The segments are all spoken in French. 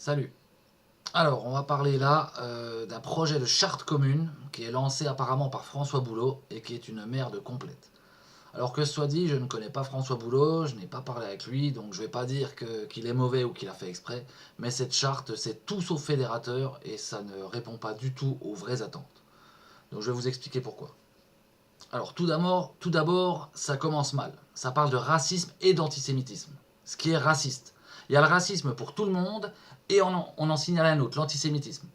Salut. Alors, on va parler là d'un projet de charte commune qui est lancé apparemment par François Boulot et qui est une merde complète. Alors que ce soit dit, je ne connais pas François Boulot, je n'ai pas parlé avec lui, donc je ne vais pas dire qu'il est mauvais ou qu'il a fait exprès, mais cette charte, c'est tout sauf fédérateur et ça ne répond pas du tout aux vraies attentes. Donc je vais vous expliquer pourquoi. Alors tout d'abord, ça commence mal. Ça parle de racisme et d'antisémitisme. Ce qui est raciste. Il y a le racisme pour tout le monde et on en signale un autre, l'antisémitisme.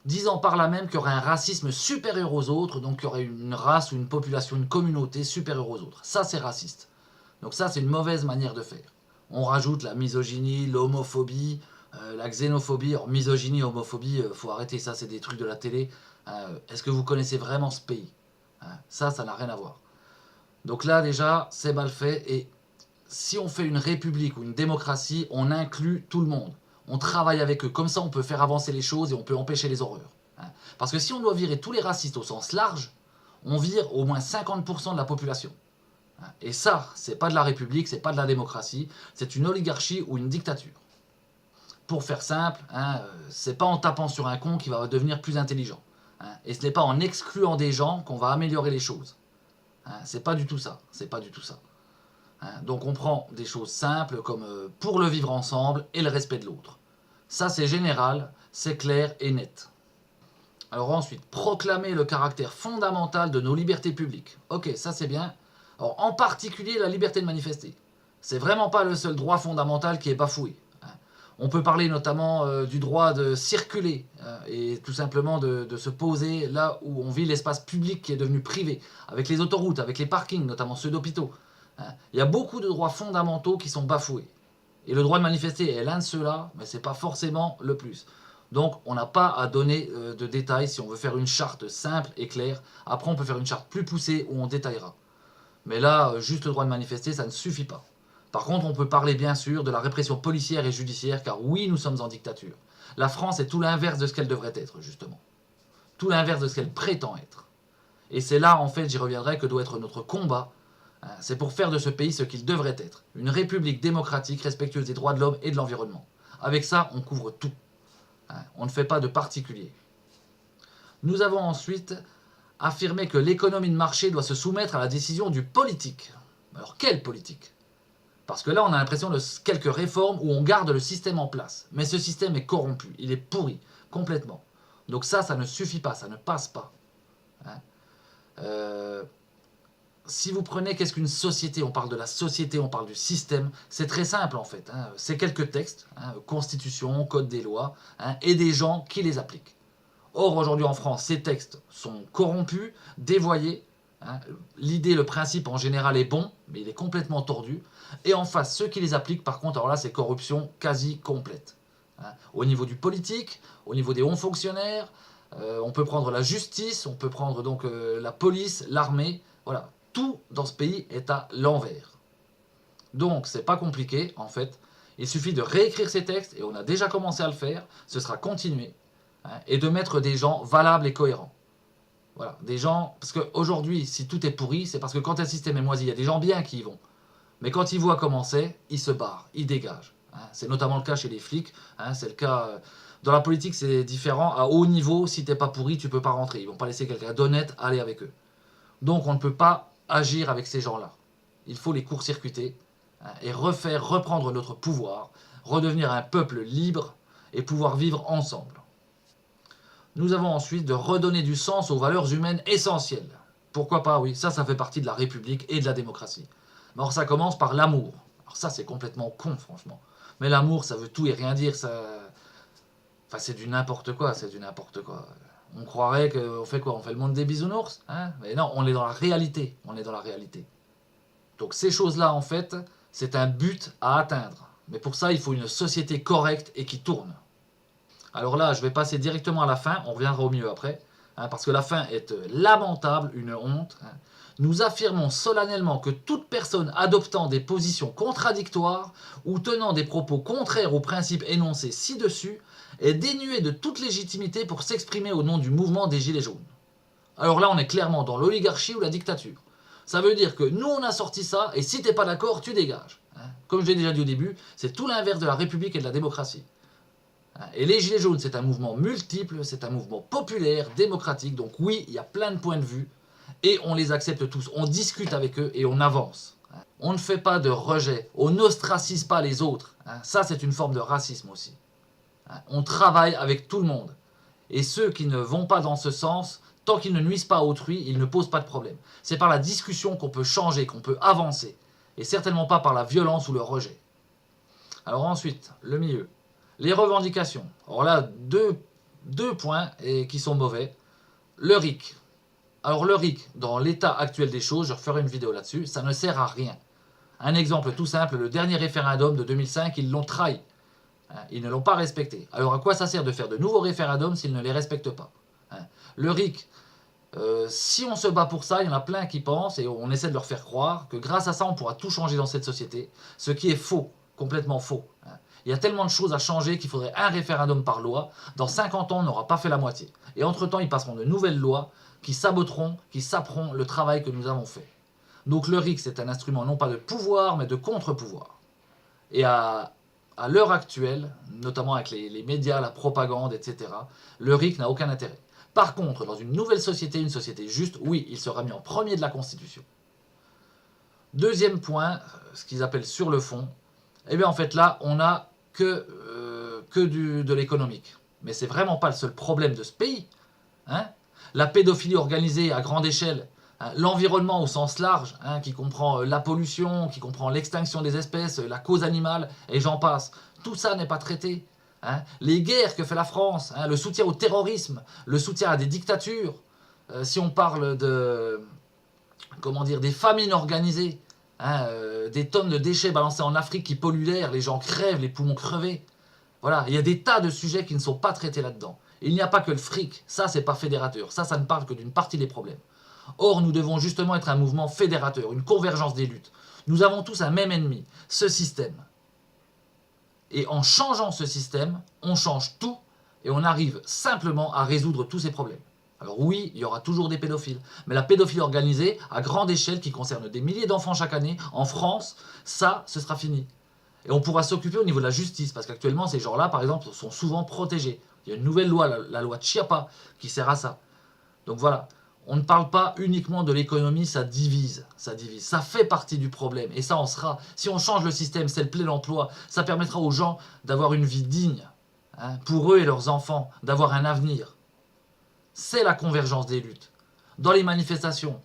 Disant par là même qu'il y aurait un racisme supérieur aux autres, donc qu'il y aurait une race ou une population, une communauté supérieure aux autres. Ça, c'est raciste. Donc ça, c'est une mauvaise manière de faire. On rajoute la misogynie, l'homophobie, la xénophobie. Alors misogynie, homophobie, faut arrêter ça, c'est des trucs de la télé. Est-ce que vous connaissez vraiment ce pays? Ça n'a rien à voir. Donc là, déjà, c'est mal fait. Et si on fait une république ou une démocratie, on inclut tout le monde. On travaille avec eux. Comme ça, on peut faire avancer les choses et on peut empêcher les horreurs. Parce que si on doit virer tous les racistes au sens large, on vire au moins 50% de la population. Et ça, c'est pas de la république, c'est pas de la démocratie, c'est une oligarchie ou une dictature. Pour faire simple, c'est pas en tapant sur un con qui va devenir plus intelligent. Et ce n'est pas en excluant des gens qu'on va améliorer les choses. C'est pas du tout ça. C'est pas du tout ça. Donc on prend des choses simples comme pour le vivre ensemble et le respect de l'autre. Ça c'est général, c'est clair et net. Alors ensuite, proclamer le caractère fondamental de nos libertés publiques. Ok, ça c'est bien. Alors en particulier la liberté de manifester. C'est vraiment pas le seul droit fondamental qui est bafoué. On peut parler notamment du droit de circuler et tout simplement de se poser là où on vit l'espace public qui est devenu privé, avec les autoroutes, avec les parkings, notamment ceux d'hôpitaux. Il y a beaucoup de droits fondamentaux qui sont bafoués. Et le droit de manifester est l'un de ceux-là, mais ce n'est pas forcément le plus. Donc on n'a pas à donner de détails si on veut faire une charte simple et claire. Après on peut faire une charte plus poussée où on détaillera. Mais là, juste le droit de manifester, ça ne suffit pas. Par contre, on peut parler bien sûr de la répression policière et judiciaire, car oui, nous sommes en dictature. La France est tout l'inverse de ce qu'elle devrait être, justement. Tout l'inverse de ce qu'elle prétend être. Et c'est là, en fait, j'y reviendrai, que doit être notre combat. C'est pour faire de ce pays ce qu'il devrait être. Une république démocratique, respectueuse des droits de l'homme et de l'environnement. Avec ça, on couvre tout. On ne fait pas de particulier. Nous avons ensuite affirmé que l'économie de marché doit se soumettre à la décision du politique. Alors, quel politique? Parce que là, on a l'impression de quelques réformes où on garde le système en place. Mais ce système est corrompu, il est pourri, complètement. Donc ça ne suffit pas, ça ne passe pas. Si vous prenez qu'est-ce qu'une société, on parle de la société, on parle du système, c'est très simple en fait. C'est quelques textes, constitution, code des lois, et des gens qui les appliquent. Or, aujourd'hui en France, ces textes sont corrompus, dévoyés. L'idée, le principe en général est bon, mais il est complètement tordu. Et en face, ceux qui les appliquent, par contre, alors là, c'est corruption quasi complète. Au niveau du politique, au niveau des hauts fonctionnaires, on peut prendre la justice, on peut prendre donc la police, l'armée. Voilà, tout dans ce pays est à l'envers. Donc, c'est pas compliqué, en fait. Il suffit de réécrire ces textes, et on a déjà commencé à le faire. Ce sera continué. Et de mettre des gens valables et cohérents. Voilà, des gens, parce qu'aujourd'hui, si tout est pourri, c'est parce que quand un système est moisi, il y a des gens bien qui y vont. Mais quand ils voient comment c'est, ils se barrent, ils dégagent. C'est notamment le cas chez les flics, c'est le cas... Dans la politique, c'est différent. À haut niveau, si t'es pas pourri, tu peux pas rentrer. Ils vont pas laisser quelqu'un d'honnête aller avec eux. Donc on ne peut pas agir avec ces gens-là. Il faut les court-circuiter et reprendre notre pouvoir, redevenir un peuple libre et pouvoir vivre ensemble. Nous avons ensuite de redonner du sens aux valeurs humaines essentielles. Pourquoi pas, oui, ça fait partie de la République et de la démocratie. Mais alors ça commence par l'amour. Alors ça c'est complètement con franchement. Mais l'amour ça veut tout et rien dire, ça... Enfin c'est du n'importe quoi, c'est du n'importe quoi. On croirait qu'on fait quoi? On fait le monde des bisounours, Mais non, on est dans la réalité, on est dans la réalité. Donc ces choses-là en fait, c'est un but à atteindre. Mais pour ça il faut une société correcte et qui tourne. Alors là, je vais passer directement à la fin, on reviendra au milieu après, parce que la fin est lamentable, une honte. Nous affirmons solennellement que toute personne adoptant des positions contradictoires ou tenant des propos contraires aux principes énoncés ci-dessus est dénuée de toute légitimité pour s'exprimer au nom du mouvement des Gilets jaunes. Alors là, on est clairement dans l'oligarchie ou la dictature. Ça veut dire que nous, on a sorti ça, et si t'es pas d'accord, tu dégages. Comme je l'ai déjà dit au début, c'est tout l'inverse de la République et de la démocratie. Et les Gilets jaunes, c'est un mouvement multiple, c'est un mouvement populaire, démocratique. Donc oui, il y a plein de points de vue et on les accepte tous. On discute avec eux et on avance. On ne fait pas de rejet, on n'ostracise pas les autres. Ça, c'est une forme de racisme aussi. On travaille avec tout le monde. Et ceux qui ne vont pas dans ce sens, tant qu'ils ne nuisent pas à autrui, ils ne posent pas de problème. C'est par la discussion qu'on peut changer, qu'on peut avancer. Et certainement pas par la violence ou le rejet. Alors ensuite, le milieu. Les revendications. Alors là, deux points qui sont mauvais. Le RIC. Alors le RIC, dans l'état actuel des choses, je referai une vidéo là-dessus, ça ne sert à rien. Un exemple tout simple, le dernier référendum de 2005, ils l'ont trahi. Ils ne l'ont pas respecté. Alors à quoi ça sert de faire de nouveaux référendums s'ils ne les respectent pas? Le RIC, si on se bat pour ça, il y en a plein qui pensent, et on essaie de leur faire croire, que grâce à ça, on pourra tout changer dans cette société, ce qui est faux, complètement faux. Il y a tellement de choses à changer qu'il faudrait un référendum par loi. Dans 50 ans, on n'aura pas fait la moitié. Et entre-temps, ils passeront de nouvelles lois qui saboteront, qui saperont le travail que nous avons fait. Donc le RIC, c'est un instrument non pas de pouvoir, mais de contre-pouvoir. Et à l'heure actuelle, notamment avec les médias, la propagande, etc., le RIC n'a aucun intérêt. Par contre, dans une nouvelle société, une société juste, oui, il sera mis en premier de la Constitution. Deuxième point, ce qu'ils appellent sur le fond, eh bien en fait là, on n'a que de l'économique. Mais c'est vraiment pas le seul problème de ce pays. La pédophilie organisée à grande échelle, l'environnement au sens large, qui comprend la pollution, qui comprend l'extinction des espèces, la cause animale, et j'en passe. Tout ça n'est pas traité. Les guerres que fait la France, le soutien au terrorisme, le soutien à des dictatures, si on parle des famines organisées, des tonnes de déchets balancés en Afrique qui polluent l'air, les gens crèvent, les poumons crevés. Voilà, il y a des tas de sujets qui ne sont pas traités là-dedans. Il n'y a pas que le fric, ça c'est pas fédérateur, ça ne parle que d'une partie des problèmes. Or, nous devons justement être un mouvement fédérateur, une convergence des luttes. Nous avons tous un même ennemi, ce système. Et en changeant ce système, on change tout et on arrive simplement à résoudre tous ces problèmes. Alors oui, il y aura toujours des pédophiles, mais la pédophilie organisée, à grande échelle, qui concerne des milliers d'enfants chaque année, en France, ça, ce sera fini. Et on pourra s'occuper au niveau de la justice, parce qu'actuellement, ces gens-là, par exemple, sont souvent protégés. Il y a une nouvelle loi, la loi de Chiappa, qui sert à ça. Donc voilà, on ne parle pas uniquement de l'économie, ça divise, ça fait partie du problème. Et ça, si on change le système, c'est le plein emploi, ça permettra aux gens d'avoir une vie digne, pour eux et leurs enfants, d'avoir un avenir. C'est la convergence des luttes. Dans les manifestations,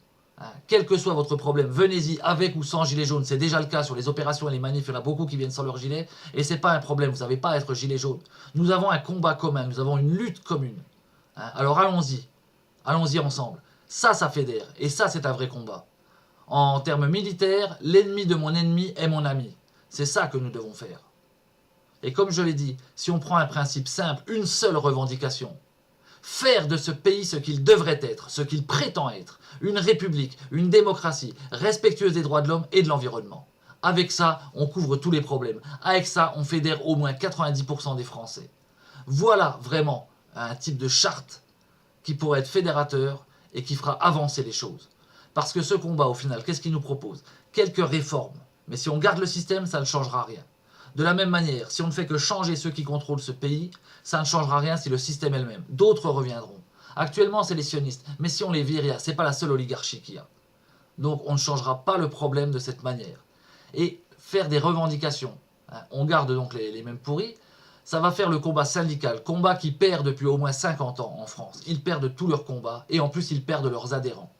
quel que soit votre problème, venez-y avec ou sans gilet jaune. C'est déjà le cas sur les opérations et les manifs. Il y en a beaucoup qui viennent sans leur gilet. Et ce n'est pas un problème, vous n'avez pas à être gilet jaune. Nous avons un combat commun, nous avons une lutte commune. Alors allons-y ensemble. Ça fédère. Et ça, c'est un vrai combat. En termes militaires, l'ennemi de mon ennemi est mon ami. C'est ça que nous devons faire. Et comme je l'ai dit, si on prend un principe simple, une seule revendication, faire de ce pays ce qu'il devrait être, ce qu'il prétend être, une république, une démocratie, respectueuse des droits de l'homme et de l'environnement. Avec ça, on couvre tous les problèmes. Avec ça, on fédère au moins 90% des Français. Voilà vraiment un type de charte qui pourrait être fédérateur et qui fera avancer les choses. Parce que ce combat, au final, qu'est-ce qu'il nous propose? Quelques réformes. Mais si on garde le système, ça ne changera rien. De la même manière, si on ne fait que changer ceux qui contrôlent ce pays, ça ne changera rien si le système est le même. D'autres reviendront. Actuellement, c'est les sionistes. Mais si on les vire, ce n'est pas la seule oligarchie qu'il y a. Donc, on ne changera pas le problème de cette manière. Et faire des revendications. On garde donc les mêmes pourris. Ça va faire le combat syndical. Combat qui perd depuis au moins 50 ans en France. Ils perdent tous leurs combats. Et en plus, ils perdent leurs adhérents.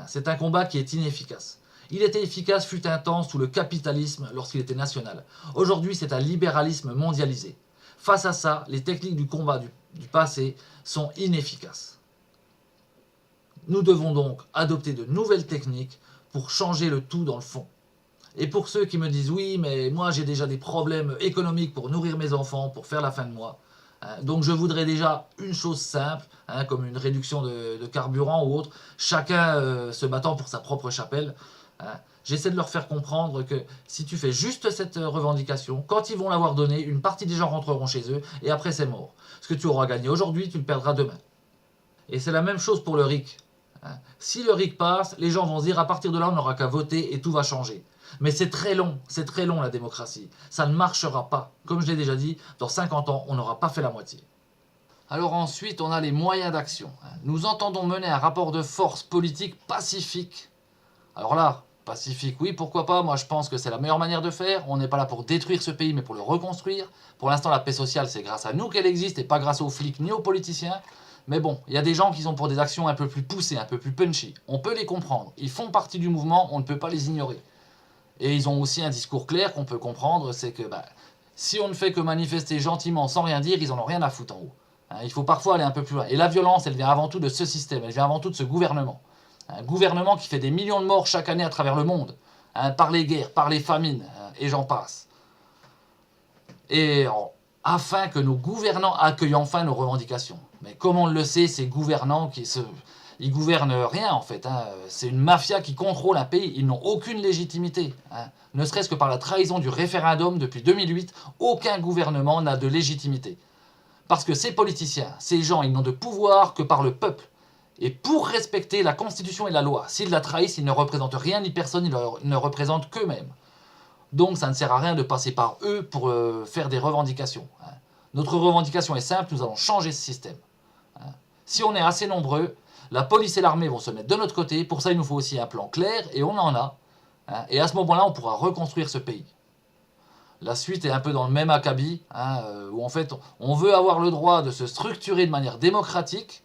C'est un combat qui est inefficace. Il était efficace fut un temps sous le capitalisme lorsqu'il était national. Aujourd'hui, c'est un libéralisme mondialisé. Face à ça, les techniques du combat du passé sont inefficaces. Nous devons donc adopter de nouvelles techniques pour changer le tout dans le fond. Et pour ceux qui me disent « Oui, mais moi j'ai déjà des problèmes économiques pour nourrir mes enfants, pour faire la fin de mois. Donc je voudrais déjà une chose simple, comme une réduction de carburant ou autre, chacun se battant pour sa propre chapelle. J'essaie de leur faire comprendre que si tu fais juste cette revendication, quand ils vont l'avoir donnée, une partie des gens rentreront chez eux et après c'est mort. Ce que tu auras gagné aujourd'hui, tu le perdras demain. Et c'est la même chose pour le RIC. Hein. Si le RIC passe, les gens vont se dire à partir de là, on n'aura qu'à voter et tout va changer. Mais c'est très long la démocratie. Ça ne marchera pas. Comme je l'ai déjà dit, dans 50 ans, on n'aura pas fait la moitié. Alors ensuite, on a les moyens d'action. Nous entendons mener un rapport de force politique pacifique. Alors là, pacifique, oui, pourquoi pas. Moi, je pense que c'est la meilleure manière de faire. On n'est pas là pour détruire ce pays, mais pour le reconstruire. Pour l'instant, la paix sociale, c'est grâce à nous qu'elle existe et pas grâce aux flics ni aux politiciens. Mais bon, il y a des gens qui sont pour des actions un peu plus poussées, un peu plus punchy. On peut les comprendre. Ils font partie du mouvement, on ne peut pas les ignorer. Et ils ont aussi un discours clair qu'on peut comprendre, c'est que si on ne fait que manifester gentiment sans rien dire, ils en ont rien à foutre en haut. Hein, il faut parfois aller un peu plus loin. Et la violence, elle vient avant tout de ce système, elle vient avant tout de ce gouvernement. Un gouvernement qui fait des millions de morts chaque année à travers le monde, hein, par les guerres, par les famines, hein, et j'en passe. Et afin que nos gouvernants accueillent enfin nos revendications. Mais comme on le sait, ces gouvernants ils gouvernent rien en fait. Hein. C'est une mafia qui contrôle un pays. Ils n'ont aucune légitimité. Hein. Ne serait-ce que par la trahison du référendum depuis 2008, aucun gouvernement n'a de légitimité. Parce que ces politiciens, ces gens, ils n'ont de pouvoir que par le peuple. Et pour respecter la Constitution et la loi, s'ils la trahissent, ils ne représentent rien ni personne, ils ne représentent qu'eux-mêmes. Donc ça ne sert à rien de passer par eux pour faire des revendications. Hein. Notre revendication est simple, nous allons changer ce système. Hein. Si on est assez nombreux, la police et l'armée vont se mettre de notre côté. Pour ça, il nous faut aussi un plan clair, et on en a. Hein. Et à ce moment-là, on pourra reconstruire ce pays. La suite est un peu dans le même acabit, hein, où en fait, on veut avoir le droit de se structurer de manière démocratique,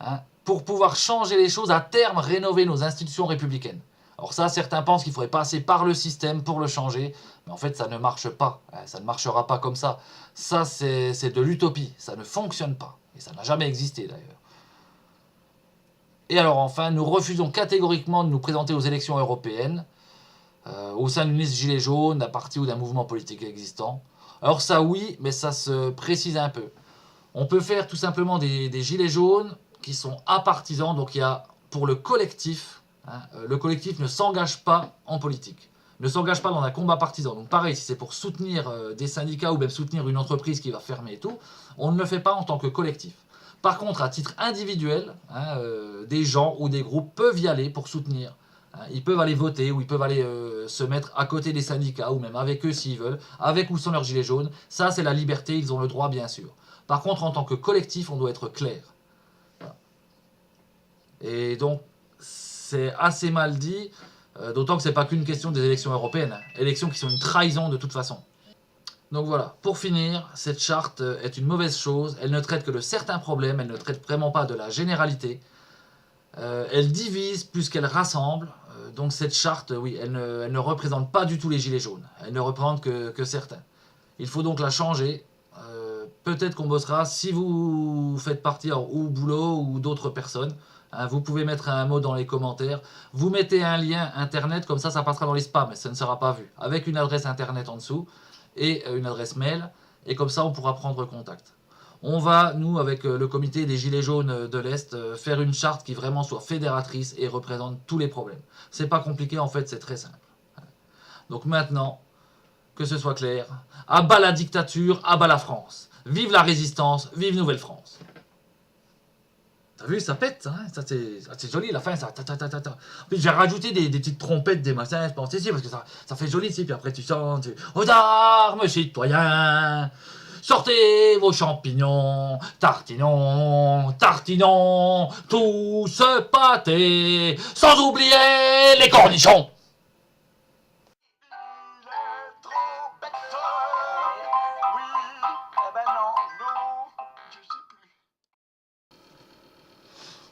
hein, pour pouvoir changer les choses, à terme, rénover nos institutions républicaines. Alors ça, certains pensent qu'il faudrait passer par le système pour le changer, mais en fait, ça ne marche pas. Hein, ça ne marchera pas comme ça. Ça, c'est de l'utopie. Ça ne fonctionne pas. Et ça n'a jamais existé, d'ailleurs. Et alors enfin, nous refusons catégoriquement de nous présenter aux élections européennes, au sein d'une liste gilet jaune, d'un parti ou d'un mouvement politique existant. Alors ça oui, mais ça se précise un peu. On peut faire tout simplement des gilets jaunes qui sont apartisans, donc il y a pour le collectif, hein, le collectif ne s'engage pas en politique, ne s'engage pas dans un combat partisan. Donc pareil, si c'est pour soutenir des syndicats ou même soutenir une entreprise qui va fermer et tout, on ne le fait pas en tant que collectif. Par contre, à titre individuel, hein, des gens ou des groupes peuvent y aller pour soutenir. Hein, ils peuvent aller voter ou ils peuvent aller se mettre à côté des syndicats ou même avec eux s'ils veulent, avec ou sans leur gilet jaune. Ça, c'est la liberté, ils ont le droit, bien sûr. Par contre, en tant que collectif, on doit être clair. Voilà. Et donc, c'est assez mal dit, d'autant que ce n'est pas qu'une question des élections européennes. Hein, élections qui sont une trahison de toute façon. Donc voilà, pour finir, cette charte est une mauvaise chose, elle ne traite que de certains problèmes, elle ne traite vraiment pas de la généralité, elle divise plus qu'elle rassemble, donc cette charte, oui, elle ne représente pas du tout les gilets jaunes, elle ne représente que certains. Il faut donc la changer, peut-être qu'on bossera, si vous faites partie ou boulot ou d'autres personnes, hein, vous pouvez mettre un mot dans les commentaires, vous mettez un lien internet, comme ça passera dans les spams, ça ne sera pas vu, avec une adresse internet en dessous, et une adresse mail, et comme ça on pourra prendre contact. On va, nous, avec le comité des Gilets jaunes de l'Est, faire une charte qui vraiment soit fédératrice et représente tous les problèmes. C'est pas compliqué, en fait, c'est très simple. Donc maintenant, que ce soit clair, à bas la dictature, à bas la France. Vive la résistance, vive Nouvelle-France. T'as vu, ça pète, hein, c'est joli, la fin, ça. Puis j'ai rajouté des petites trompettes, des machins, je pense, parce que ça fait joli, puis après tu chantes, aux armes, citoyens, sortez vos champignons, tartinons, tartinons, tout ce pâté, sans oublier les cornichons.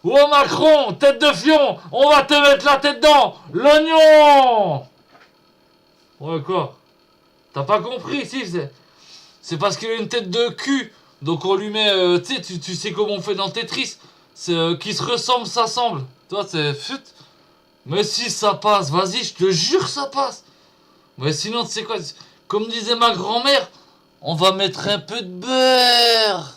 Oh Macron, tête de fion, on va te mettre la tête dedans, l'oignon. Ouais quoi? T'as pas compris, si, c'est parce qu'il a une tête de cul, donc on lui met, tu sais comment on fait dans Tetris, c'est qui se ressemble, s'assemble. Toi c'est fut. Mais si ça passe, vas-y, je te jure ça passe. Mais sinon tu sais quoi, comme disait ma grand-mère, on va mettre un peu de beurre.